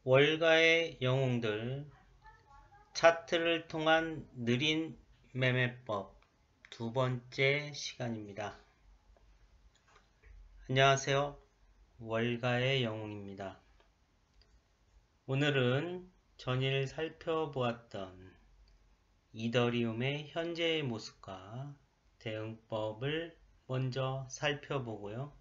월가의 영웅들 차트를 통한 느린 매매법 두 번째 시간입니다. 안녕하세요. 월가의 영웅입니다. 오늘은 전일 살펴보았던 이더리움의 현재의 모습과 대응법을 먼저 살펴보고요.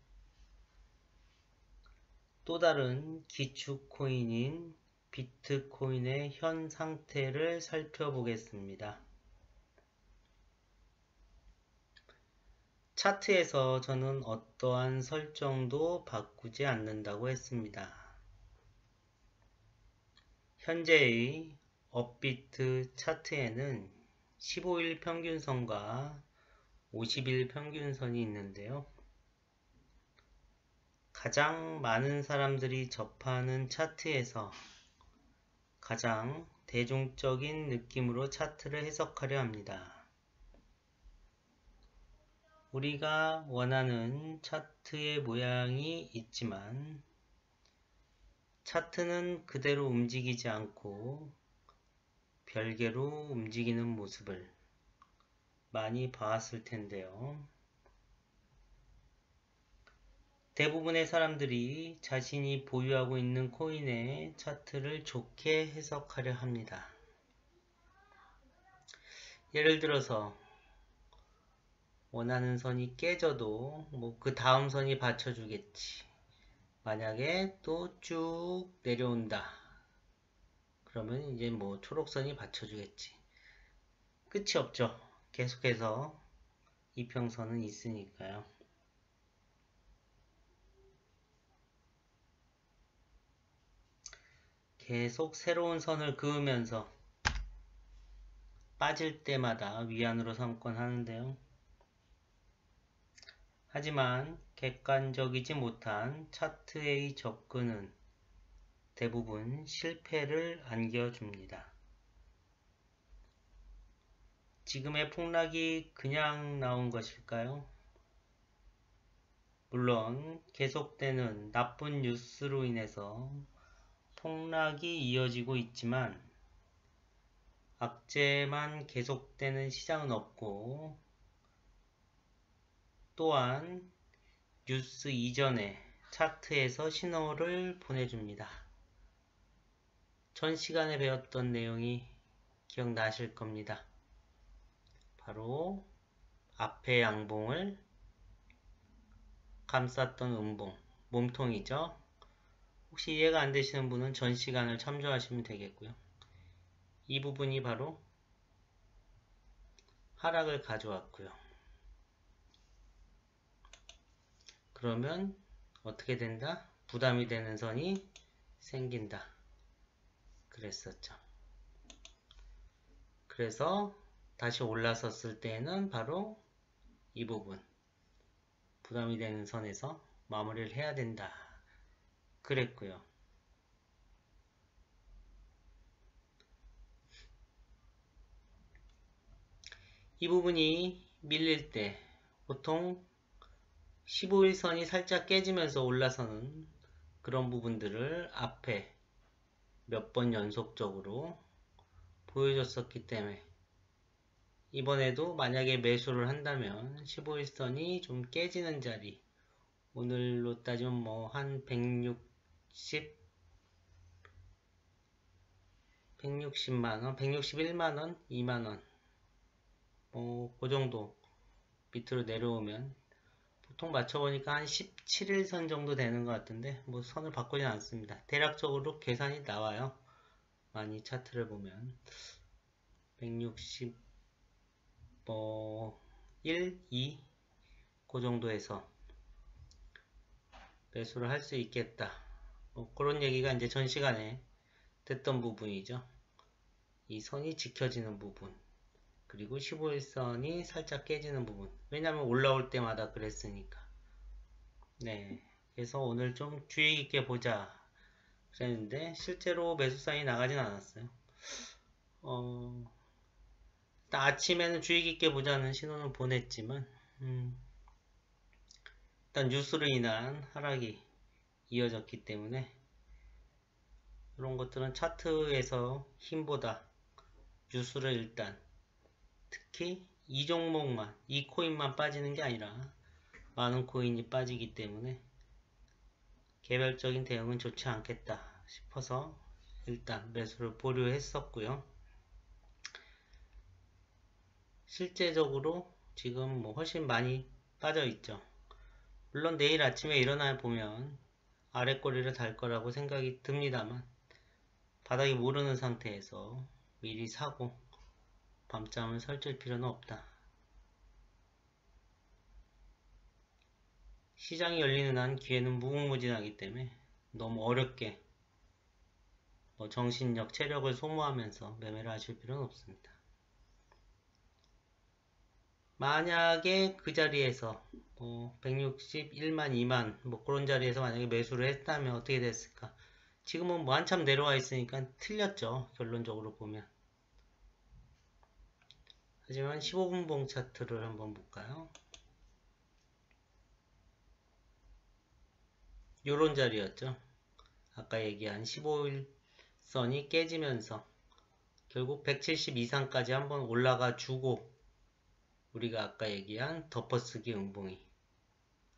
또 다른 기축 코인인 비트코인의 현 상태를 살펴보겠습니다. 차트에서 저는 어떠한 설정도 바꾸지 않는다고 했습니다. 현재의 업비트 차트에는 15일 평균선과 50일 평균선이 있는데요. 가장 많은 사람들이 접하는 차트에서 가장 대중적인 느낌으로 차트를 해석하려 합니다. 우리가 원하는 차트의 모양이 있지만 차트는 그대로 움직이지 않고 별개로 움직이는 모습을 많이 봐왔을 텐데요. 대부분의 사람들이 자신이 보유하고 있는 코인의 차트를 좋게 해석하려 합니다. 예를 들어서 원하는 선이 깨져도 그 다음 선이 받쳐주겠지. 만약에 또 쭉 내려온다. 그러면 이제 초록선이 받쳐주겠지. 끝이 없죠. 계속해서 이평선은 있으니까요. 계속 새로운 선을 그으면서 빠질 때마다 위안으로 삼곤 하는데요. 하지만 객관적이지 못한 차트의 접근은 대부분 실패를 안겨줍니다. 지금의 폭락이 그냥 나온 것일까요? 물론 계속되는 나쁜 뉴스로 인해서 폭락이 이어지고 있지만 악재만 계속되는 시장은 없고 또한 뉴스 이전에 차트에서 신호를 보내줍니다. 전 시간에 배웠던 내용이 기억나실 겁니다. 바로 앞에 양봉을 감쌌던 음봉, 몸통이죠. 혹시 이해가 안 되시는 분은 전 시간을 참조하시면 되겠고요. 이 부분이 바로 하락을 가져왔고요. 그러면 어떻게 된다? 부담이 되는 선이 생긴다. 그랬었죠. 그래서 다시 올라섰을 때는 바로 이 부분, 부담이 되는 선에서 마무리를 해야 된다. 그랬고요. 이 부분이 밀릴 때 보통 15일선이 살짝 깨지면서 올라서는 그런 부분들을 앞에 몇 번 연속적으로 보여줬었기 때문에 이번에도 만약에 매수를 한다면 15일선이 좀 깨지는 자리, 오늘로 따지면 한 160만원, 161만원, 2만원 그 정도 밑으로 내려오면 보통 맞춰보니까 한 17일선 정도 되는 것 같은데 선을 바꾸진 않습니다. 대략적으로 계산이 나와요. 많이 차트를 보면 160 1, 2 그 정도에서 매수를 할 수 있겠다. 그런 얘기가 이제 전 시간에 됐던 부분이죠. 이 선이 지켜지는 부분, 그리고 15일선이 살짝 깨지는 부분. 왜냐면 올라올 때마다 그랬으니까. 네. 그래서 오늘 좀 주의 깊게 보자 그랬는데 실제로 매수 사인이 나가진 않았어요. 일단 아침에는 주의 깊게 보자는 신호는 보냈지만 일단 뉴스로 인한 하락이 이어졌기 때문에 그런 것들은 차트에서 힘보다 뉴스를 일단 특히 이 종목만, 이 코인만 빠지는 게 아니라 많은 코인이 빠지기 때문에 개별적인 대응은 좋지 않겠다 싶어서 일단 매수를 보류했었고요. 실제적으로 지금 뭐 훨씬 많이 빠져 있죠. 물론 내일 아침에 일어나 보면 아래 꼬리를 달 거라고 생각이 듭니다만 바닥이 모르는 상태에서 미리 사고 밤잠을 설칠 필요는 없다. 시장이 열리는 한 기회는 무궁무진하기 때문에 너무 어렵게 정신력, 체력을 소모하면서 매매를 하실 필요는 없습니다. 만약에 그 자리에서 161만, 2만 그런 자리에서 만약에 매수를 했다면 어떻게 됐을까? 지금은 한참 내려와 있으니까 틀렸죠. 결론적으로 보면. 하지만 15분봉 차트를 한번 볼까요? 요런 자리였죠. 아까 얘기한 15일선이 깨지면서 결국 170 이상까지 한번 올라가 주고 우리가 아까 얘기한 덮어쓰기 음봉이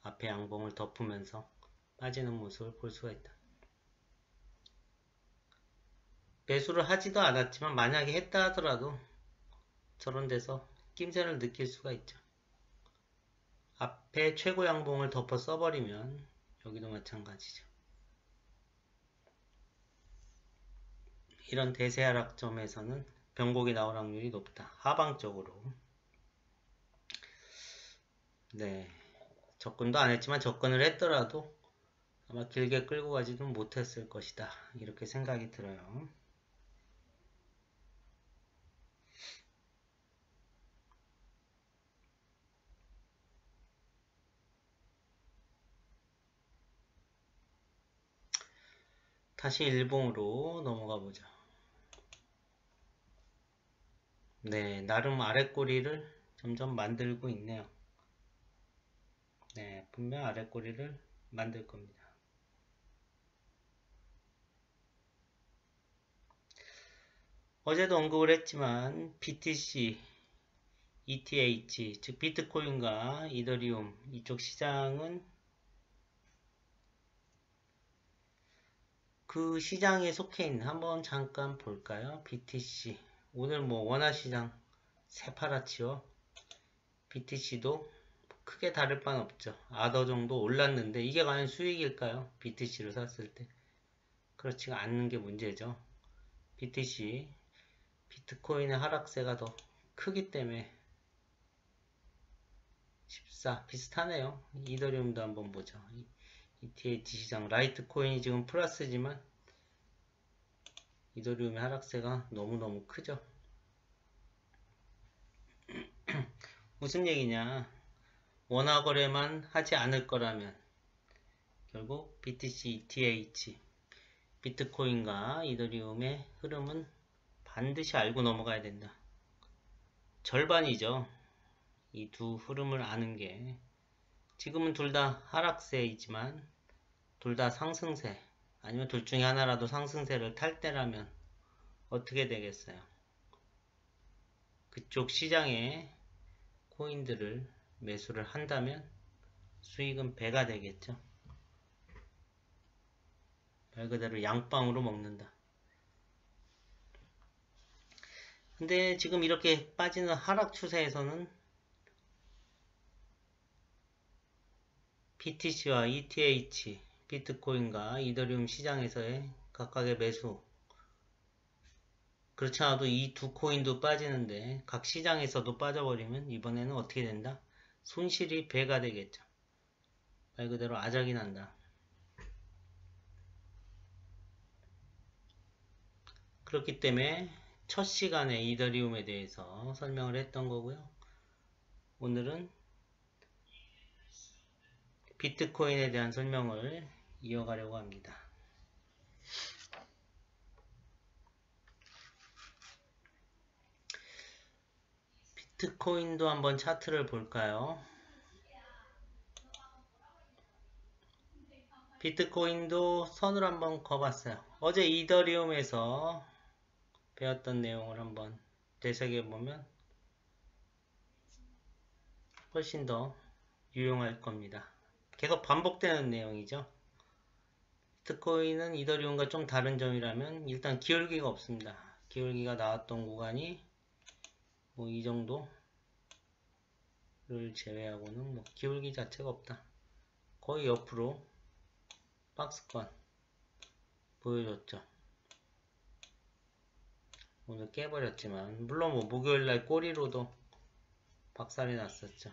앞에 양봉을 덮으면서 빠지는 모습을 볼 수가 있다. 매수를 하지도 않았지만 만약에 했다 하더라도 저런 데서 낌새를 느낄 수가 있죠. 앞에 최고 양봉을 덮어 써버리면 여기도 마찬가지죠. 이런 대세 하락점에서는 변곡이 나올 확률이 높다. 하방적으로. 네. 접근도 안 했지만 접근을 했더라도 아마 길게 끌고 가지도 못했을 것이다. 이렇게 생각이 들어요. 다시 일봉으로 넘어가 보죠. 네, 나름 아랫꼬리를 점점 만들고 있네요. 네, 분명 아랫꼬리를 만들 겁니다. 어제도 언급을 했지만 BTC, ETH, 즉 비트코인과 이더리움 이쪽 시장은 그 시장에 속해 있는, 한번 잠깐 볼까요? BTC 오늘 원화시장 새파랗지요. BTC도 크게 다를 바는 없죠. 아더 정도 올랐는데 이게 과연 수익일까요? BTC를 샀을 때 그렇지가 않는 게 문제죠. BTC 비트코인의 하락세가 더 크기 때문에 14 비슷하네요. 이더리움도 한번 보죠. ETH 시장 라이트코인이 지금 플러스지만 이더리움의 하락세가 너무너무 크죠. 무슨 얘기냐, 원화 거래만 하지 않을 거라면 결국 BTC, ETH, 비트코인과 이더리움의 흐름은 반드시 알고 넘어가야 된다. 절반이죠. 이 두 흐름을 아는 게. 지금은 둘 다 하락세이지만 둘 다 상승세, 아니면 둘 중에 하나라도 상승세를 탈 때라면 어떻게 되겠어요? 그쪽 시장에 코인들을 매수를 한다면 수익은 배가 되겠죠. 말 그대로 양빵으로 먹는다. 근데 지금 이렇게 빠지는 하락 추세에서는 BTC와 ETH, 비트코인과 이더리움 시장에서의 각각의 매수, 그렇지 않아도 이 두 코인도 빠지는데 각 시장에서도 빠져버리면 이번에는 어떻게 된다? 손실이 배가 되겠죠. 말 그대로 아작이 난다. 그렇기 때문에 첫 시간에 이더리움에 대해서 설명을 했던 거고요. 오늘은 비트코인에 대한 설명을 이어가려고 합니다. 비트코인도 한번 차트를 볼까요? 비트코인도 선을 한번 그어봤어요. 어제 이더리움에서 배웠던 내용을 한번 되새겨보면 훨씬 더 유용할 겁니다. 계속 반복되는 내용이죠. 비트코인은 이더리움과 좀 다른 점이라면 일단 기울기가 없습니다. 기울기가 나왔던 구간이 뭐 이 정도를 제외하고는 뭐 기울기 자체가 없다. 거의 옆으로 박스권 보여줬죠. 오늘 깨버렸지만 물론 뭐 목요일날 꼬리로도 박살이 났었죠.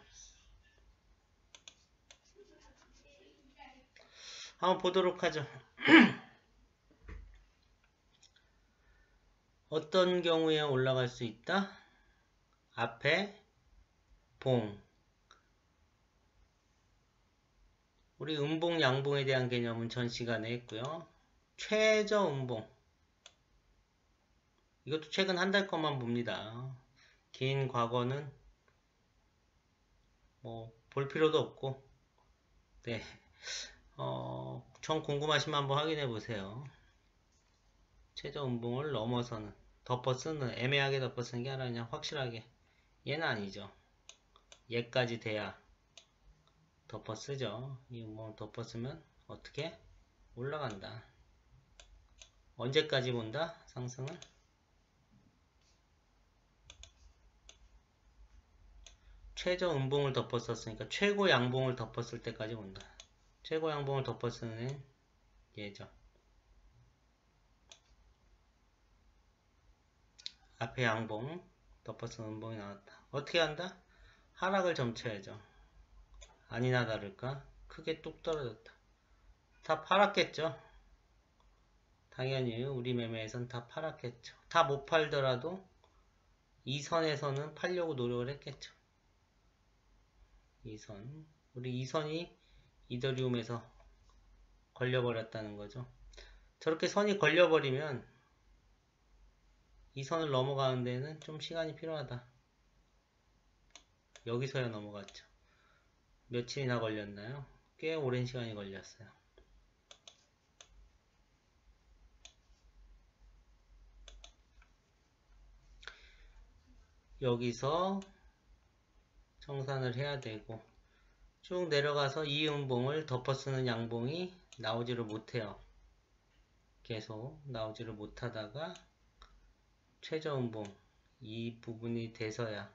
한번 보도록 하죠. 어떤 경우에 올라갈 수 있다? 앞에 봉. 우리 음봉, 양봉에 대한 개념은 전 시간에 했고요. 최저 음봉. 이것도 최근 한 달 것만 봅니다. 긴 과거는 뭐 볼 필요도 없고, 네. 전 궁금하시면 한번 확인해 보세요. 최저 음봉을 넘어서는 덮어쓰는, 애매하게 덮어쓰는 게 아니라 그냥 확실하게. 얘는 아니죠. 얘까지 돼야 덮어쓰죠. 이 음봉을 덮어쓰면 어떻게? 올라간다. 언제까지 본다? 상승을? 최저 음봉을 덮었었으니까 최고 양봉을 덮었을 때까지 본다. 최고 양봉을 덮어쓰는 얘죠. 앞에 양봉 덮어쓰는 음봉이 나왔다. 어떻게 한다? 하락을 점쳐야죠. 아니나 다를까 크게 뚝 떨어졌다. 다 팔았겠죠. 당연히 우리 매매에선 다 팔았겠죠. 다 못 팔더라도 이 선에서는 팔려고 노력을 했겠죠. 이 선, 우리 이 선이 이더리움에서 걸려버렸다는 거죠. 저렇게 선이 걸려버리면 이 선을 넘어가는 데는 좀 시간이 필요하다. 여기서야 넘어갔죠. 며칠이나 걸렸나요? 꽤 오랜 시간이 걸렸어요. 여기서 청산을 해야 되고 쭉 내려가서 이 음봉을 덮어쓰는 양봉이 나오지를 못해요. 계속 나오지를 못하다가 최저 음봉 이 부분이 돼서야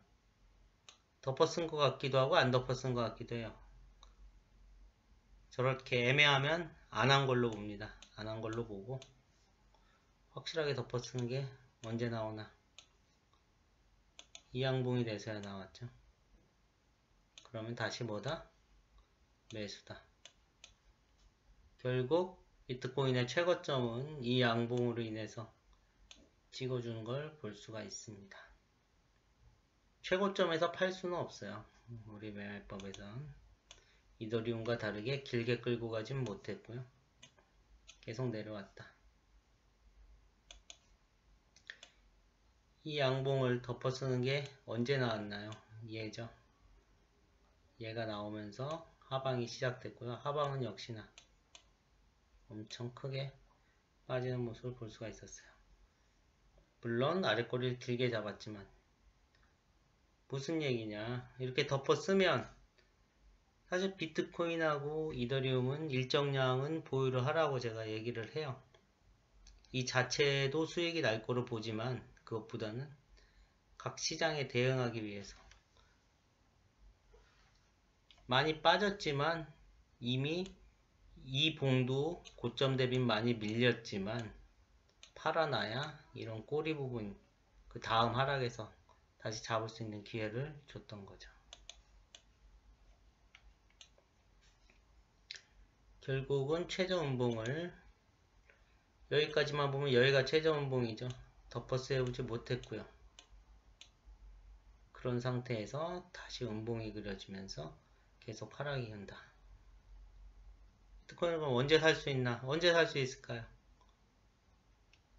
덮어쓴 것 같기도 하고 안 덮어쓴 것 같기도 해요. 저렇게 애매하면 안 한 걸로 봅니다. 안 한 걸로 보고 확실하게 덮어쓰는 게 언제 나오나. 이 양봉이 돼서야 나왔죠. 그러면 다시 뭐다? 매수다. 결국 비트코인의 최고점은 이 양봉으로 인해서 찍어주는 걸 볼 수가 있습니다. 최고점에서 팔 수는 없어요. 우리 매매법에선 이더리움과 다르게 길게 끌고 가진 못했고요. 계속 내려왔다. 이 양봉을 덮어쓰는 게 언제 나왔나요? 얘죠. 얘가 나오면서 하방이 시작됐고요. 하방은 역시나 엄청 크게 빠지는 모습을 볼 수가 있었어요. 물론 아랫꼬리를 길게 잡았지만 무슨 얘기냐, 이렇게 덮어쓰면 사실 비트코인하고 이더리움은 일정량은 보유를 하라고 제가 얘기를 해요. 이 자체도 수익이 날 거로 보지만 그것보다는 각 시장에 대응하기 위해서 많이 빠졌지만 이미 이 봉도 고점 대비 많이 밀렸지만 팔아놔야 이런 꼬리 부분 그 다음 하락에서 다시 잡을 수 있는 기회를 줬던 거죠. 결국은 최저 음봉을 여기까지만 보면 여기가 최저 음봉이죠. 덮어 세우지 못했고요. 그런 상태에서 다시 음봉이 그려지면서 계속 하락이 온다. 비트코인을 언제 살 수 있나? 언제 살 수 있을까요?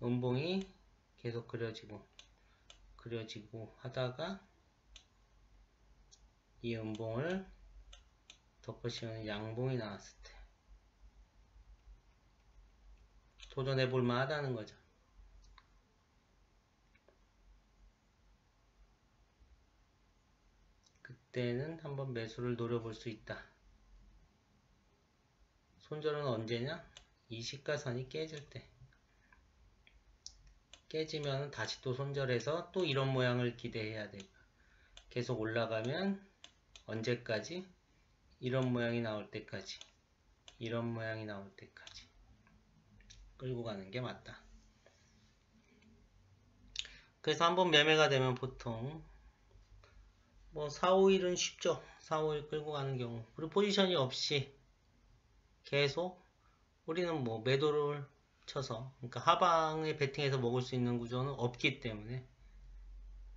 음봉이 계속 그려지고 하다가 이 음봉을 덮어씌우는 양봉이 나왔을 때 도전해 볼 만하다는 거죠. 그때는 한번 매수를 노려볼 수 있다. 손절은 언제냐? 이 시가선이 깨질 때. 깨지면 다시 또 손절해서 또 이런 모양을 기대해야 돼요. 계속 올라가면 언제까지? 이런 모양이 나올 때까지, 이런 모양이 나올 때까지 끌고 가는 게 맞다. 그래서 한번 매매가 되면 보통 뭐 4, 5일은 쉽죠. 4, 5일 끌고 가는 경우. 그리고 포지션이 없이 계속 우리는 뭐 매도를 쳐서, 그러니까 하방에 베팅해서 먹을 수 있는 구조는 없기 때문에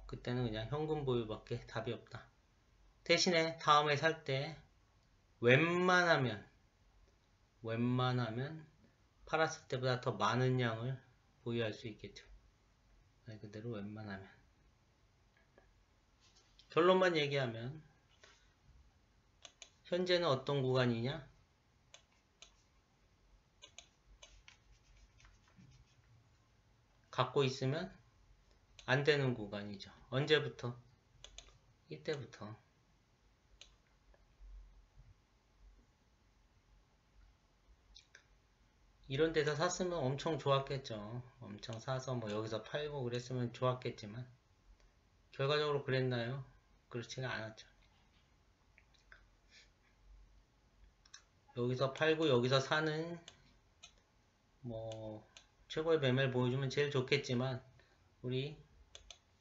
그때는 그냥 현금 보유밖에 답이 없다. 대신에 다음에 살 때 웬만하면 팔았을 때보다 더 많은 양을 보유할 수 있겠죠. 말 그대로 웬만하면. 결론만 얘기하면 현재는 어떤 구간이냐? 갖고 있으면 안 되는 구간이죠. 언제부터? 이때부터. 이런 데서 샀으면 엄청 좋았겠죠. 엄청 사서 뭐 여기서 팔고 그랬으면 좋았겠지만 결과적으로 그랬나요? 그렇지가 않았죠. 여기서 팔고 여기서 사는 뭐 최고의 매매를 보여주면 제일 좋겠지만 우리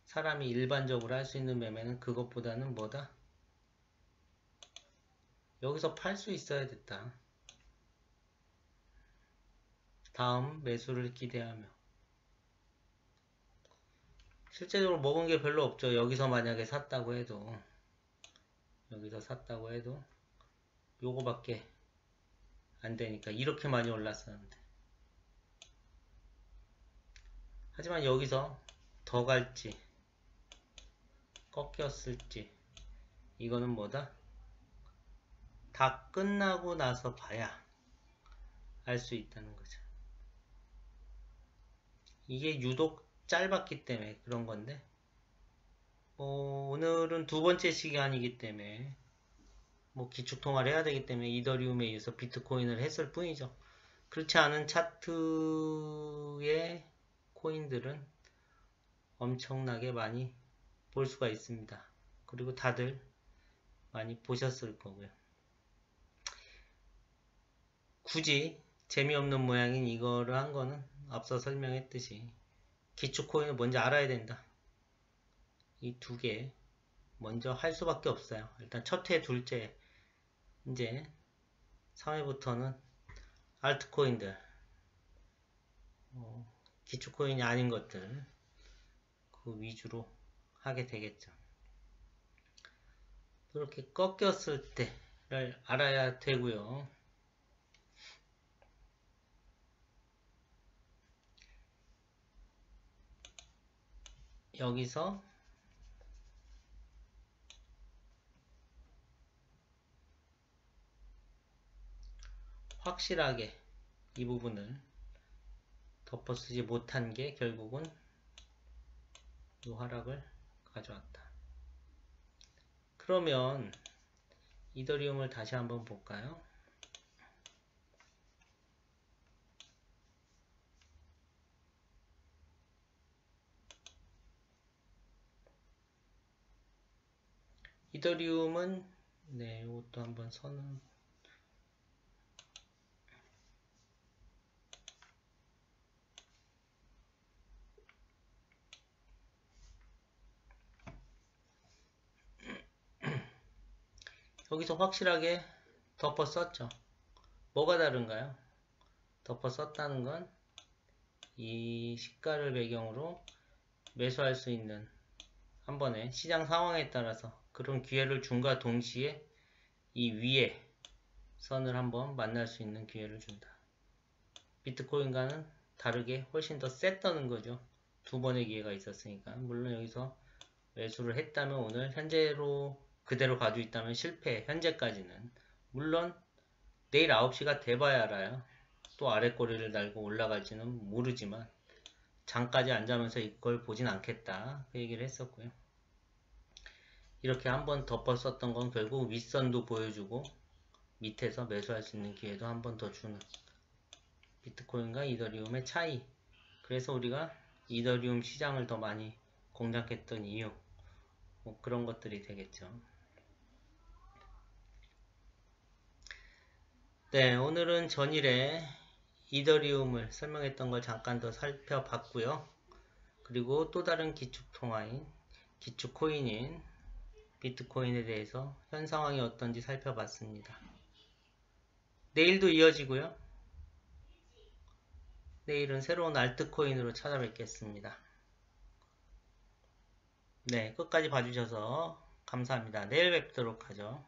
사람이 일반적으로 할 수 있는 매매는 그것보다는 뭐다? 여기서 팔 수 있어야 됐다. 다음 매수를 기대하며. 실제적으로 먹은 게 별로 없죠. 여기서 만약에 샀다고 해도 요거밖에 안 되니까 이렇게 많이 올랐었는데. 하지만 여기서 더 갈지 꺾였을지 이거는 뭐다? 다 끝나고 나서 봐야 알 수 있다는 거죠. 이게 유독 짧았기 때문에 그런 건데 오늘은 두 번째 시간이기 때문에 뭐 기축통화를 해야 되기 때문에 이더리움에 의해서 비트코인을 했을 뿐이죠. 그렇지 않은 차트의 코인들은 엄청나게 많이 볼 수가 있습니다. 그리고 다들 많이 보셨을 거고요. 굳이 재미없는 모양인 이거를 한 거는 앞서 설명했듯이 기축코인을 먼저 알아야 된다. 이 두 개 먼저 할 수밖에 없어요. 일단 첫 회, 둘째 이제 3회부터는 알트코인들 기축코인이 아닌 것들 그 위주로 하게 되겠죠. 그렇게 꺾였을 때를 알아야 되고요. 여기서 확실하게 이 부분을 덮어쓰지 못한 게 결국은 이 하락을 가져왔다. 그러면 이더리움을 다시 한번 볼까요? 이더리움은 네, 이것도 한번 선을 여기서 확실하게 덮어 썼죠. 뭐가 다른가요? 덮어 썼다는 건 이 시가를 배경으로 매수할 수 있는 한 번에 시장 상황에 따라서 그런 기회를 준과 동시에 이 위에 선을 한번 만날 수 있는 기회를 준다. 비트코인과는 다르게 훨씬 더 셌다는 거죠. 두 번의 기회가 있었으니까. 물론 여기서 매수를 했다면 오늘 현재로 그대로 가지고 있다면 실패. 현재까지는. 물론 내일 9시가 돼봐야 알아요. 또 아래 꼬리를 달고 올라갈지는 모르지만 장까지 앉으면서 이걸 보진 않겠다 그 얘기를 했었고요. 이렇게 한번 덮었었던 건 결국 윗선도 보여주고 밑에서 매수할 수 있는 기회도 한 번 더 주는 비트코인과 이더리움의 차이. 그래서 우리가 이더리움 시장을 더 많이 공략했던 이유, 뭐 그런 것들이 되겠죠. 네, 오늘은 전일에 이더리움을 설명했던 걸 잠깐 더 살펴봤고요. 그리고 또 다른 기축통화인, 기축코인인 비트코인에 대해서 현 상황이 어떤지 살펴봤습니다. 내일도 이어지고요. 내일은 새로운 알트코인으로 찾아뵙겠습니다. 네, 끝까지 봐주셔서 감사합니다. 내일 뵙도록 하죠.